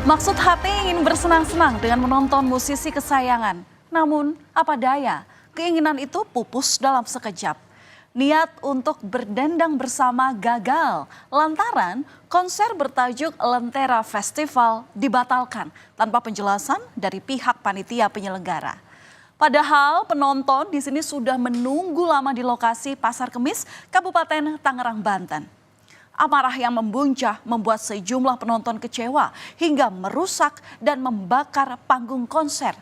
Maksud hati ingin bersenang-senang dengan menonton musisi kesayangan. Namun, apa daya, keinginan itu pupus dalam sekejap. Niat untuk berdendang bersama gagal lantaran konser bertajuk Lentera Festival dibatalkan tanpa penjelasan dari pihak panitia penyelenggara. Padahal penonton di sini sudah menunggu lama di lokasi Pasar Kemis, Kabupaten Tangerang, Banten. Amarah yang membuncah membuat sejumlah penonton kecewa hingga merusak dan membakar panggung konser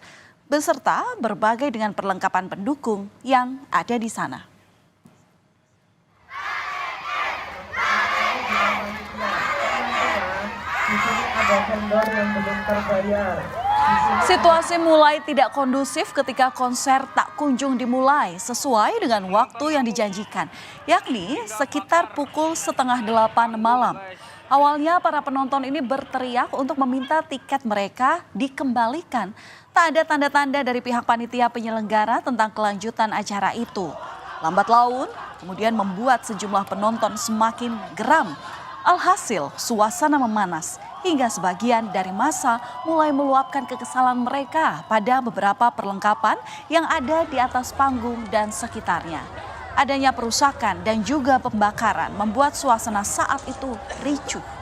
beserta berbagai dengan perlengkapan pendukung yang ada di sana. Di sini ada vendor yang belum terbayar. Situasi mulai tidak kondusif ketika konser tak kunjung dimulai sesuai dengan waktu yang dijanjikan, yakni sekitar pukul 7:30 malam. Awalnya para penonton ini berteriak untuk meminta tiket mereka dikembalikan. Tak ada tanda-tanda dari pihak panitia penyelenggara tentang kelanjutan acara itu. Lambat laun kemudian membuat sejumlah penonton semakin geram. Alhasil suasana memanas hingga sebagian dari massa mulai meluapkan kekesalan mereka pada beberapa perlengkapan yang ada di atas panggung dan sekitarnya. Adanya perusakan dan juga pembakaran membuat suasana saat itu ricuh.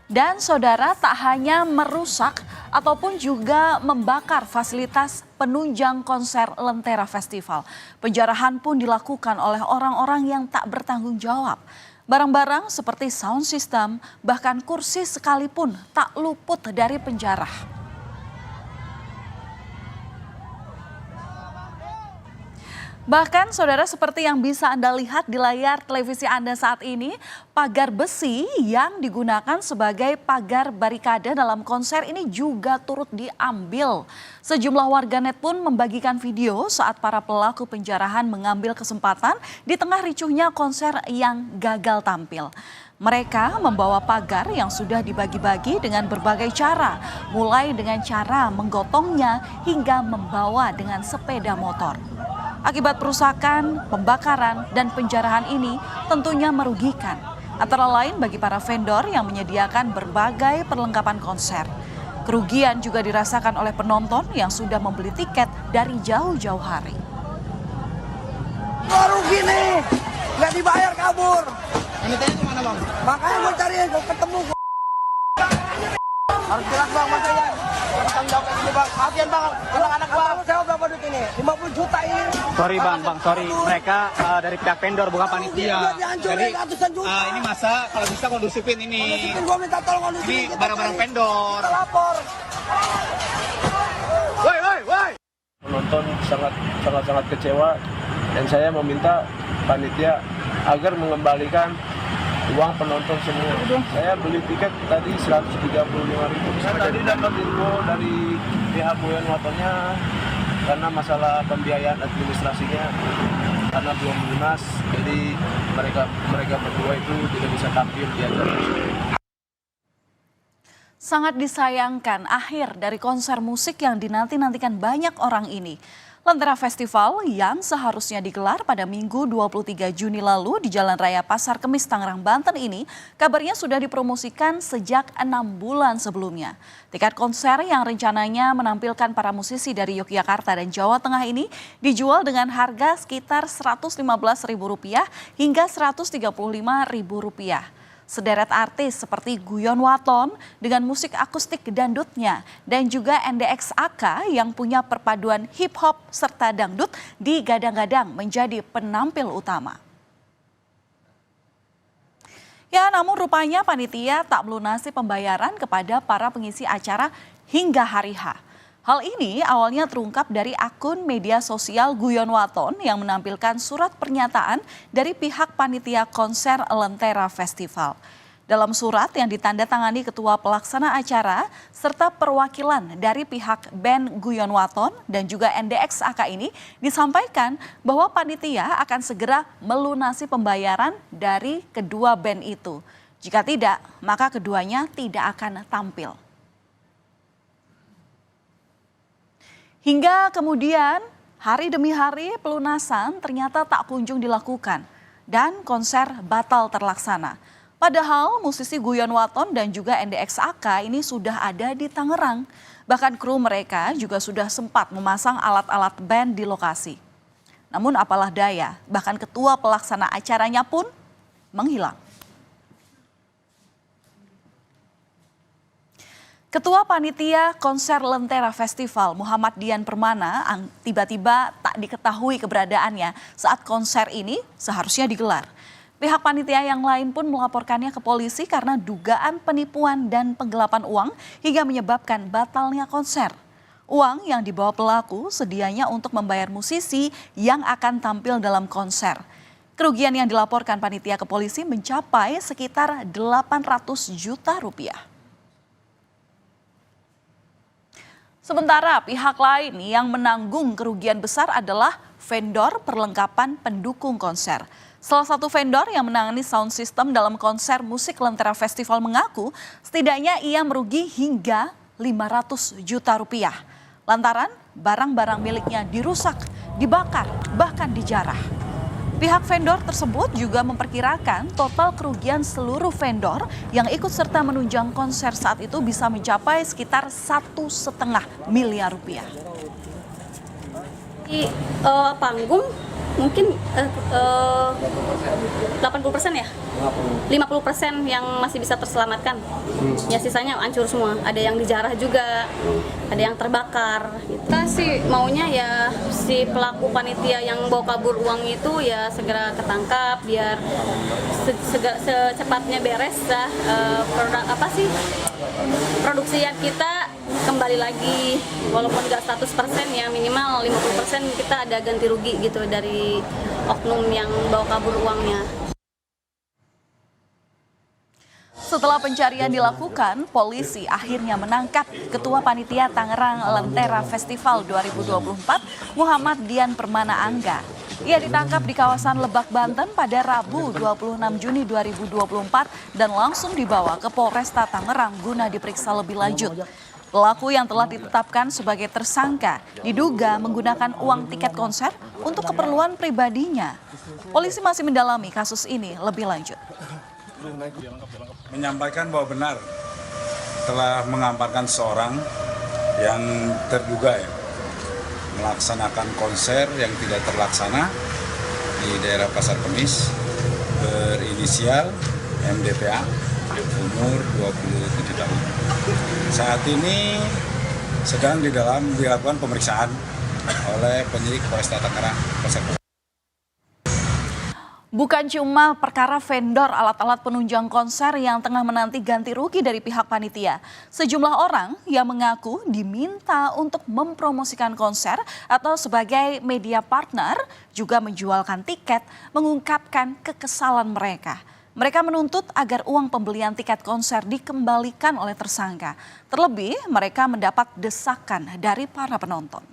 Dan saudara, tak hanya merusak ataupun juga membakar fasilitas penunjang konser Lentera Festival. Penjarahan pun dilakukan oleh orang-orang yang tak bertanggung jawab. Barang-barang seperti sound system, bahkan kursi sekalipun tak luput dari penjara. Bahkan saudara, seperti yang bisa Anda lihat di layar televisi Anda saat ini, pagar besi yang digunakan sebagai pagar barikade dalam konser ini juga turut diambil. Sejumlah warganet pun membagikan video saat para pelaku penjarahan mengambil kesempatan di tengah ricuhnya konser yang gagal tampil. Mereka membawa pagar yang sudah dibagi-bagi dengan berbagai cara, mulai dengan cara menggotongnya hingga membawa dengan sepeda motor. Akibat perusakan, pembakaran, dan penjarahan ini tentunya merugikan. Antara lain bagi para vendor yang menyediakan berbagai perlengkapan konser. Kerugian juga dirasakan oleh penonton yang sudah membeli tiket dari jauh-jauh hari. Rugi nih, nggak dibayar kabur. Panitianya di mana, Bang? Makanya gue cariin, gue ketemu. Harus jelas, Bang, Mas Yan. Tanggung jawab kayak gini, Bang. Maafin, Bang, anak-anak, Bang. Sewa berapa duit ini? 50 juta ini. Sorry bang, sorry. Mereka dari pihak vendor bukan panitia. Udah dihancurin Jadi ratusan juta. ini masa kalau bisa kondusifin ini. Gue minta tolong kondusifin. Ini barang-barang vendor. Kita lapor. Woi. Penonton sangat kecewa dan saya meminta panitia agar mengembalikan uang penonton semua. Saya beli tiket tadi 135.000. Saya tadi dapat info dari pihak Buyan Watonnya karena masalah pembiayaan administrasinya karena belum lunas, jadi mereka berdua itu tidak bisa tampil di acara. Sangat disayangkan akhir dari konser musik yang dinanti-nantikan banyak orang ini. Lentera Festival yang seharusnya digelar pada Minggu 23 Juni lalu di Jalan Raya Pasar Kemis, Tangerang, Banten ini kabarnya sudah dipromosikan sejak 6 bulan sebelumnya. Tiket konser yang rencananya menampilkan para musisi dari Yogyakarta dan Jawa Tengah ini dijual dengan harga sekitar Rp115.000 hingga Rp135.000. Sederet artis seperti Guyon Waton dengan musik akustik dangdutnya dan juga NDX AK yang punya perpaduan hip hop serta dangdut digadang-gadang menjadi penampil utama. Ya, namun rupanya panitia tak melunasi pembayaran kepada para pengisi acara hingga hari H. Hal ini awalnya terungkap dari akun media sosial Guyon Waton yang menampilkan surat pernyataan dari pihak panitia konser Lentera Festival. Dalam surat yang ditandatangani ketua pelaksana acara serta perwakilan dari pihak band Guyon Waton dan juga NDX AK ini disampaikan bahwa panitia akan segera melunasi pembayaran dari kedua band itu. Jika tidak, maka keduanya tidak akan tampil. Hingga kemudian hari demi hari pelunasan ternyata tak kunjung dilakukan dan konser batal terlaksana. Padahal musisi Guyon Waton dan juga NDXAK ini sudah ada di Tangerang. Bahkan kru mereka juga sudah sempat memasang alat-alat band di lokasi. Namun apalah daya, bahkan ketua pelaksana acaranya pun menghilang. Ketua Panitia Konser Lentera Festival Muhammad Dian Permana tiba-tiba tak diketahui keberadaannya saat konser ini seharusnya digelar. Pihak panitia yang lain pun melaporkannya ke polisi karena dugaan penipuan dan penggelapan uang hingga menyebabkan batalnya konser. Uang yang dibawa pelaku sedianya untuk membayar musisi yang akan tampil dalam konser. Kerugian yang dilaporkan panitia ke polisi mencapai sekitar 800 juta rupiah. Sementara pihak lain yang menanggung kerugian besar adalah vendor perlengkapan pendukung konser. Salah satu vendor yang menangani sound system dalam konser musik Lentera Festival mengaku setidaknya ia merugi hingga 500 juta rupiah. Lantaran barang-barang miliknya dirusak, dibakar, bahkan dijarah. Pihak vendor tersebut juga memperkirakan total kerugian seluruh vendor yang ikut serta menunjang konser saat itu bisa mencapai sekitar 1,5 miliar rupiah. Di panggung mungkin 80% ya, 50% yang masih bisa terselamatkan. Ya sisanya hancur semua. Ada yang dijarah juga, ada yang terbakar. Kita sih maunya ya si pelaku panitia yang bawa kabur uang itu ya segera ketangkap biar secepatnya beres lah. Produksian kita kembali lagi, walaupun nggak 100% ya minimal 50% kita ada ganti rugi gitu dari oknum yang bawa kabur uangnya. Setelah pencarian dilakukan, polisi akhirnya menangkap Ketua Panitia Tangerang Lentera Festival 2024 Muhammad Dian Permana Angga. Ia ditangkap di kawasan Lebak, Banten pada Rabu 26 Juni 2024 dan langsung dibawa ke Polresta Tangerang guna diperiksa lebih lanjut. Pelaku yang telah ditetapkan sebagai tersangka diduga menggunakan uang tiket konser untuk keperluan pribadinya. Polisi masih mendalami kasus ini lebih lanjut. Menyampaikan bahwa benar telah mengamankan seorang yang terduga melaksanakan konser yang tidak terlaksana di daerah Pasar Kemis berinisial MDPA umur 27 tahun. Saat ini sedang dilakukan pemeriksaan oleh penyidik Polresta Tangerang. Bukan cuma perkara vendor alat-alat penunjang konser yang tengah menanti ganti rugi dari pihak panitia. Sejumlah orang yang mengaku diminta untuk mempromosikan konser atau sebagai media partner juga menjualkan tiket mengungkapkan kekesalan mereka. Mereka menuntut agar uang pembelian tiket konser dikembalikan oleh tersangka. Terlebih mereka mendapat desakan dari para penonton.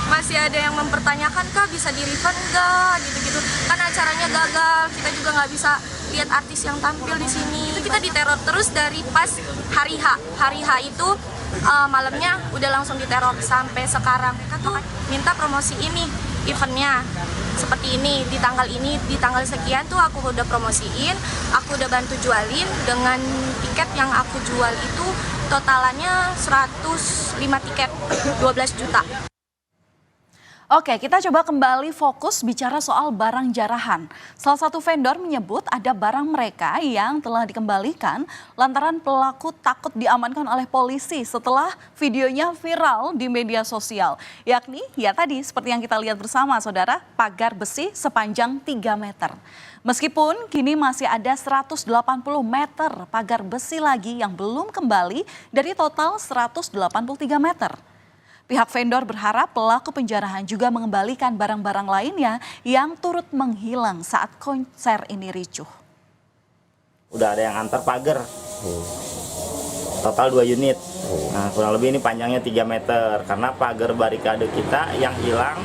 Masih ada yang mempertanyakan kah bisa di refund enggak gitu-gitu, kan acaranya gagal, kita juga nggak bisa lihat artis yang tampil di sini. Itu kita diteror terus dari pas hari H itu malamnya udah langsung diteror sampai sekarang. Mereka tuh minta promosi ini eventnya seperti ini, di tanggal sekian tuh aku udah promosiin, aku udah bantu jualin. Dengan tiket yang aku jual itu totalannya 105 tiket, 12 juta. Oke, kita coba kembali fokus bicara soal barang jarahan. Salah satu vendor menyebut ada barang mereka yang telah dikembalikan lantaran pelaku takut diamankan oleh polisi setelah videonya viral di media sosial. Yakni, ya tadi seperti yang kita lihat bersama saudara, pagar besi sepanjang 3 meter. Meskipun kini masih ada 180 meter pagar besi lagi yang belum kembali dari total 183 meter. Pihak vendor berharap pelaku penjarahan juga mengembalikan barang-barang lainnya yang turut menghilang saat konser ini ricuh. Udah ada yang antar pagar, total 2 unit. Nah, kurang lebih ini panjangnya 3 meter karena pagar barikade kita yang hilang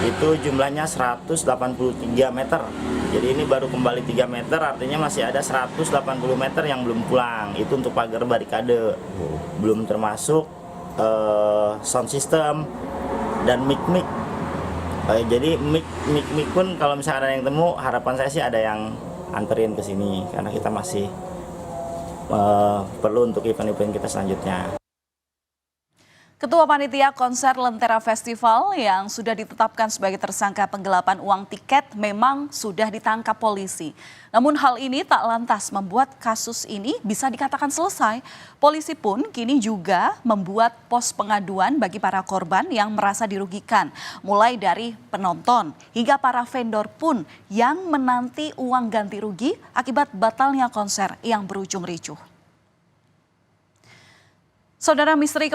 itu jumlahnya 183 meter. Jadi ini baru kembali 3 meter, artinya masih ada 180 meter yang belum pulang. Itu untuk pagar barikade, belum termasuk sound system dan mic. Jadi mic pun kalau misalnya ada yang temu, harapan saya sih ada yang anterin ke sini karena kita masih perlu untuk event-event kita selanjutnya. Ketua Panitia Konser Lentera Festival yang sudah ditetapkan sebagai tersangka penggelapan uang tiket memang sudah ditangkap polisi. Namun hal ini tak lantas membuat kasus ini bisa dikatakan selesai. Polisi pun kini juga membuat pos pengaduan bagi para korban yang merasa dirugikan. Mulai dari penonton hingga para vendor pun yang menanti uang ganti rugi akibat batalnya konser yang berujung ricuh. Saudara, misteri